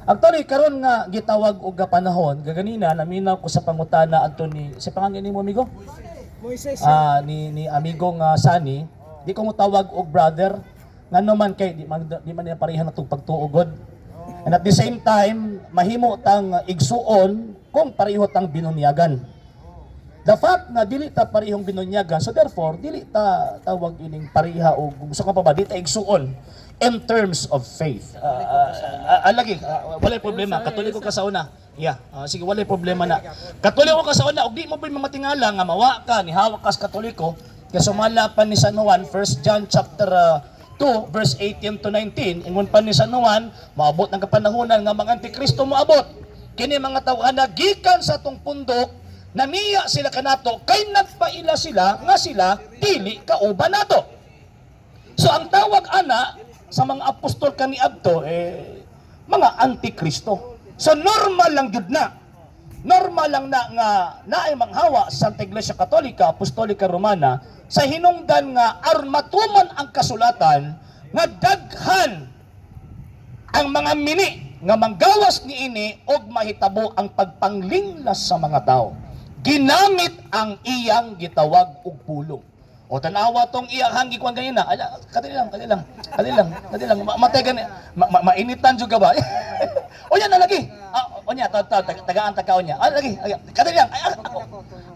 Actually karon nga gitawag og panahon gaganina naminaw ko sa pangutana adto ni si pangangin mo amigo Moises. ni amigong Sunny, di ko mo tawag og brother ngano man kay di man niya pareha natong pagtuugod. And at the same time mahimo tang igsuon kung pareho tang binunyagan. The fact nga dili ta parehong binunyagan, so therefore dili ta tawag ining pareha o gusto ka pa ba di ta igsuon in terms of faith. Lagi wala problema, Katoliko ka sa una. Yeah, sige wala problema na. Katoliko ka sa una, og di mo ba matingala nga mawa ka ni hawak ka sa Katoliko, kaya sumala pa ni San Juan, 1 John chapter 2 verse 18 to 19, ingon pa ni San Juan, maabot ng kapanahunan nga mga antikristo moabot. Kini mga tawhana gikan sa atong pundok, naniya sila kanato kay nagpaila sila nga sila dili kauban nato. So ang tawag ana sa mga apostol kaniadto mga antikristo. So normal lang gud na. Normal lang na nga naay manghawa sa Santa Iglesia Katolika, Apostolika Romana sa hinungdan nga armatuman ang kasulatan nga daghan ang mga mini nga manggawas niini og mahitabo ang pagpanglinglas sa mga tao. Ginamit ang iyang gitawag og pulong. O tanawa tong iyang hangi kuan ganina. Kadali lang. Matay gani. Mainitan juga ba? O yan na lagi. O nya tagaan takaon niya. Lagi. Kadali lang.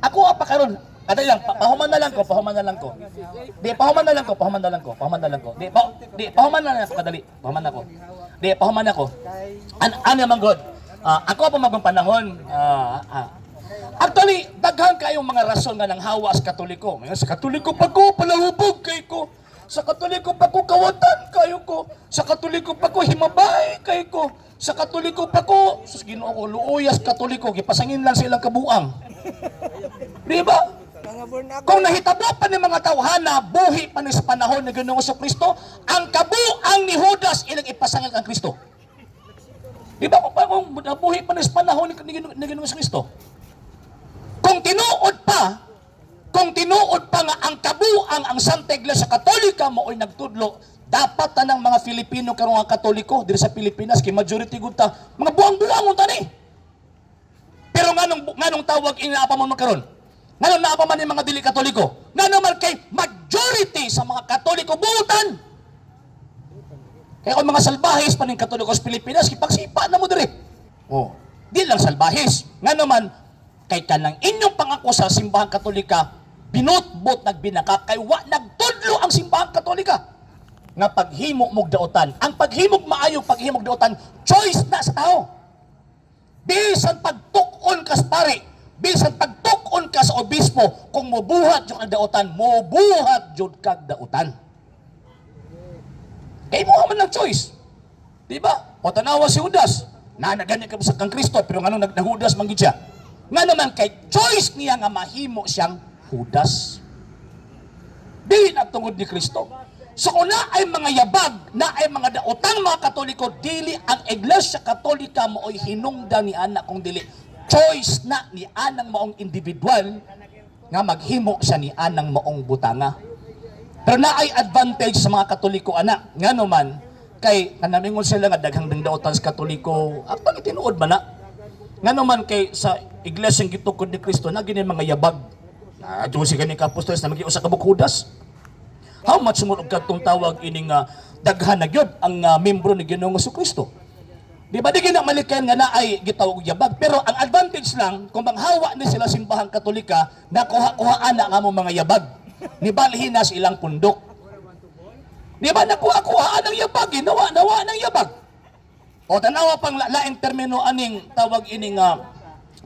Ako apa karon? Kadali lang. Pahuman na lang ko. Di pahuman na lang ko. Di pahuman na lang ko kadali. Pahuman ako. Ano man god. Ako pa magong panahon. Actually, daghan kayong mga rason nga nang hawa sa Katoliko. Sa Katoliko pa ko, palahubog kay ko. Sa Katoliko pa ko, kawatan kayo ko. Sa Katoliko pa ko, himabay kay ko. Sa Katoliko pa ko, sus Ginoo ko, luuyas Katoliko, gipasangin lang silang kabuang. Di ba? Kung nahitabo pa ni mga tawhana, buhi pa ni sa panahon ni Ginoong Kristo, ang kabuang ni Judas ilang ipasangil ang Kristo. Di ba? Kung nabuhi pa ni sa panahon ni Ginoong Kristo, kung tinuod pa nga ang kabuang ang Santa Iglesia Katolika mao'y nagtudlo, dapat tanang mga Filipino karong nga Katoliko diri sa Pilipinas kay majority gud ta mga buang-buangon ta ni. Pero nganong tawag inaapa man karon? Nganong naapa man ni mga dili Katoliko? Ngano man kay majority sa mga Katoliko buutan. Kaya kung mga salbahis pa ning Katoliko sa Pilipinas kipagsipa na mo diri. Oh, di lang salbahis. Ngano man kay kanang inyong pangako sa simbahang Katolika, binutbot nagbinaka kay wa nagtudlo ang simbahang Katolika nga paghimo mog daotan. Ang paghimog maayo, paghimog daotan, choice na sa tao. Bisan pagtukon ka sa pari, bisan pagtukon ka sa obispo, kung mobuhat jud ang daotan, mobuhat jud kag daotan. Kay mo man ng choice. Di ba? O tanawa si Judas, na nagani ka sa kang Kristo, pero nganong nagnahudas man gid siya. Nga naman kay choice niya nga mahimo siyang Judas. Di nagtungod ni Kristo. So kung na ay mga yabag, na ay mga daotang mga Katoliko, dili ang Iglesia Katolika mooy hinungdan ni ana kung dili choice na ni anang maong individual nga maghimo siya ni anang maong butanga. Pero na ay advantage sa mga Katoliko ana. Nga naman kay kanamingon sila nga daghang daotan sa Katoliko, ang tinuod man na. Nga naman kay sa iglesyang gitukod ni Kristo na gini mga yabag. Diyo si gani kapostoles na magiusa ka Judas. How much mo kadtong tawag ining daghan na gyud ang membro ni Ginoong Kristo. Di ba di gina malikayan nga naay gitawag og yabag, pero ang advantage lang kung manghawa ni sila simbahang Katolika na kuha-kuhaan na nga mo mga yabag. Nibalhin na sa ilang pundok. Di ba nakuha-kuhaan ang yabag, nawa ng yabag. O tanawa pang laing termino aning tawag ining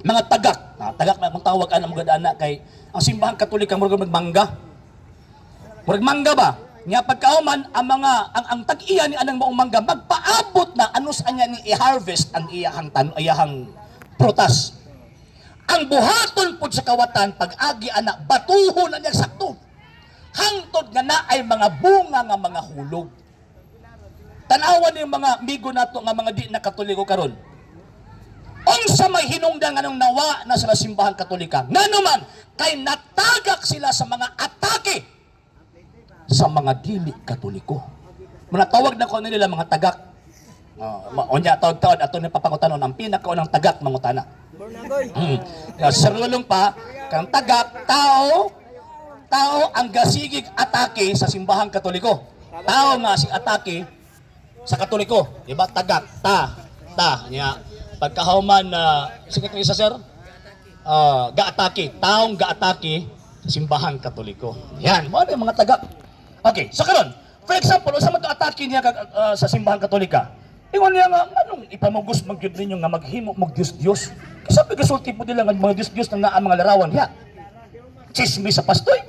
mga tagak. Tagak na kung tawag ana mga anak kay ang simbahang Katolika murag magmangga. Murag mangga ba? Nga pagkauman ang tag-iya ni anang maong mangga magpaabot na anus anya ni i-harvest ang iyahang prutas. Ang buhaton pud sa kawatan pag-agi ana batuhon na niya sakto. Hangtod nga naay mga bunga nga mga hulog. Tanawan ni mga amigo nato nga mga di na Katoliko karon. Unsa may hinungdan nga nung nawa na sa simbahang Katolika. Nganuman kay natagak sila sa mga atake sa mga dili Katoliko. Manatawag na ko nila mga tagak. Unya taon-taon ato ni papangutanon ang pinakaunang tagak mangutana. Sarulong pa kang tagak tao ang gasigig atake sa simbahang Katoliko. Tao nga si atake sa Katoliko, di ba? Tagak ta niya pagkahuman na Secretary sa sir taong gaatake sa simbahang Katoliko. Yan, mo yung mga tagak. Okay, so karon, for example, usa man to atake niya sa simbahang Katolika. Ingon niya nga anong ipamugos magyud ninyo nga maghimo mag Dios. Kasi pagasulti po nila nga mga Dios na naa mga larawan ya. Chismis sa pastoy.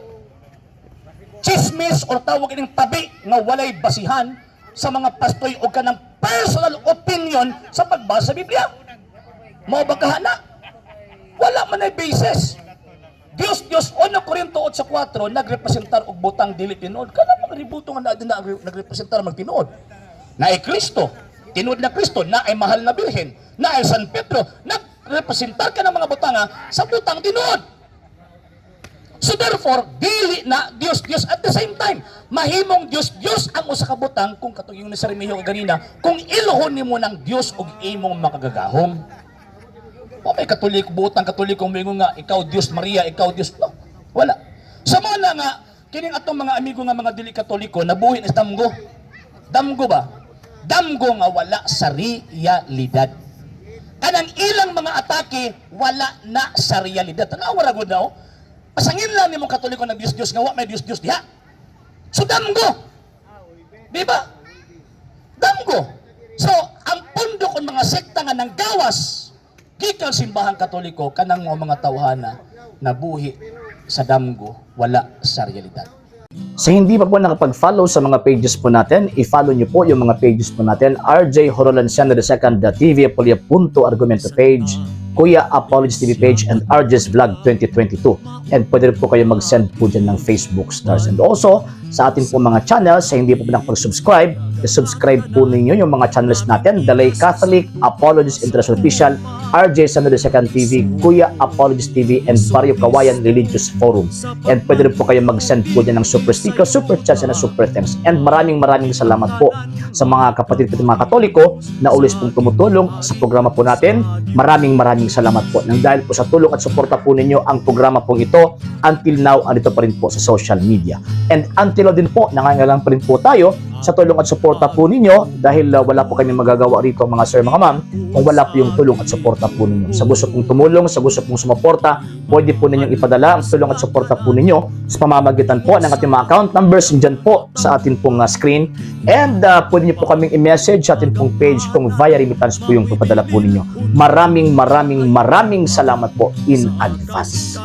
Chismis o tawag ining tabi nga walay basihan sa mga pastoy o kanang personal opinion sa pagbasa sa Biblia. Mao ba kahana? Wala man ay basis. Dios 1 Corinto 8:4 nagrepresentar og butang dili tinuod. Kana mga ributo nga nagrepresentar magtinuod. Na ay Kristo, tinuod na Kristo, na ay mahal na Birhen, na ay San Pedro, nagrepresentar ka ng mga butanga sa butang tinuod. So therefore, dili na Dios at the same time. Mahimong Dios ang usa ka butang kung katong yung nasa Remigio kanina, kung iluhon nimo ng Dios og imong makagagahom. O may butang Katoliko mingon nga ikaw Dios Maria, ikaw Dios. No, wala. Sa mga nga kining atong mga amigo nga mga dili Katoliko nabuhi na damgo. Damgo ba? Damgo nga wala sa realidad. Kanang ilang mga atake wala na sa realidad. Tanawa ra gud na oh. Pasangin lang ni mong Katoliko na Diyos nga wa may Diyos diha. So damgo. Di ba? Damgo. So ang pundo kon mga sekta nga nang gawas gikan simbahang Katoliko kanang mga tawhana nabuhi sa damgo wala sa realidad. Sa hindi pa po nakapag-follow sa mga pages po natin, i-follow nyo po yung mga pages po natin, RJ Horolanciano II TV, Argumento page, Kuya Apologies TV page, and RJ's Vlog 2022. And pwede rin po kayo mag-send po dyan ng Facebook stars. And also, sa ating po mga channels, sa hindi po nakapag-subscribe, subscribe po ninyo yung mga channels natin, Dalay Catholic, Apologies International Official, RJ Sanado II TV, Kuya Apologies TV, and Barrio Kawayan Religious Forum. And pwede rin po kayo mag-send po dyan ng super sticker, super chats, and super thanks. And maraming salamat po sa mga kapatid at mga Katoliko na ulis pong tumutulong sa programa po natin. Maraming salamat po. Nang dahil po sa tulong at suporta po ninyo, ang programa pong ito, until now, andito pa rin po sa social media. And until now din po, nangangailangan pa rin po tayo sa tulong at suporta po ninyo dahil wala po kami magagawa rito mga sir, mga ma'am, kung wala po yung tulong at suporta po ninyo. Sa gusto pong tumulong, sa gusto pong sumuporta, pwede po ninyong ipadala ang tulong at suporta po ninyo sa pamamagitan po ng ating mga account numbers dyan po sa ating pong screen. And pwede nyo po kaming i-message sa ating pong page kung via remittance po yung papadala po ninyo. Maraming salamat po in advance.